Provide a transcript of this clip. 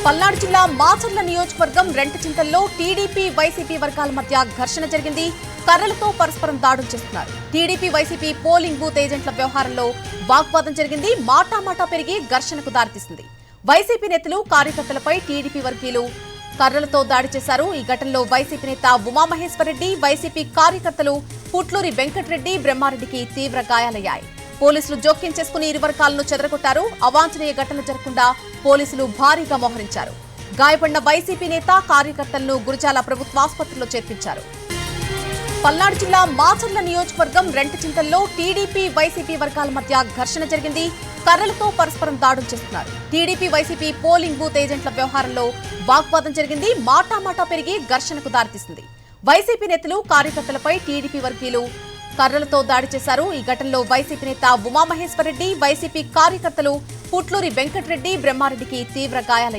పల్నాడు జిల్లా మాచర్ల నియోజకవర్గం రెంటచింతల్లో TDP YCP వర్గాల మధ్య ఘర్షణ జరిగింది. కర్రలతో పరస్పరం దాడులు చేస్తున్నారు. టీడీపీ వైసీపీ పోలింగ్ బూత్ ఏజెంట్ల వ్యవహారంలో వాగ్వాదం జరిగింది. మాటామాటా పెరిగి ఘర్షణకు దారితీసింది. వైసీపీ నేతలు కార్యకర్తలపై టీడీపీ వర్గీయులు కర్రలతో దాడి చేశారు. ఈ ఘటనలో వైసీపీ నేత ఉమామహేశ్వరరెడ్డి, వైసీపీ కార్యకర్తలు పుట్లూరి వెంకటరెడ్డి, బ్రహ్మారెడ్డికి తీవ్ర గాయాలయ్యాయి. పోలీసులు జోక్యం చేసుకుని ఇరు వర్గాలను చెదరగొట్టారు. అవాంఛనీయ ఘటనలు జరగకుండా పోలీసులు భారీగా మోహరించారు. గాయపడిన వైసీపీ నేత కార్యకర్తలను గురజాల ప్రభుత్వాసుపత్రిలో చేర్పించారు. పల్నాడు జిల్లా మాచర్ల నియోజకవర్గం రెంటచింతల్లో టీడీపీ వైసీపీ వర్గాల మధ్య ఘర్షణ జరిగింది. కర్రలతో పరస్పరం దాడులు చేస్తున్నారు. టీడీపీ వైసీపీ పోలింగ్ బూత్ ఏజెంట్ల వ్యవహారంలో వాగ్వాదం జరిగింది. మాటామాటా పెరిగి ఘర్షణకు దారితీసింది. వైసీపీ నేతలు కార్యకర్తలపై టీడీపీ వర్గీయులు కర్రలతో దాడి చేశారు. ఈ ఘటనలో వైసీపీ నేత ఉమామహేశ్వరరెడ్డి, వైసీపీ కార్యకర్తలు పుట్లూరి వెంకటరెడ్డి, బ్రహ్మారెడ్డికి తీవ్ర గాయాలయ్యాయి.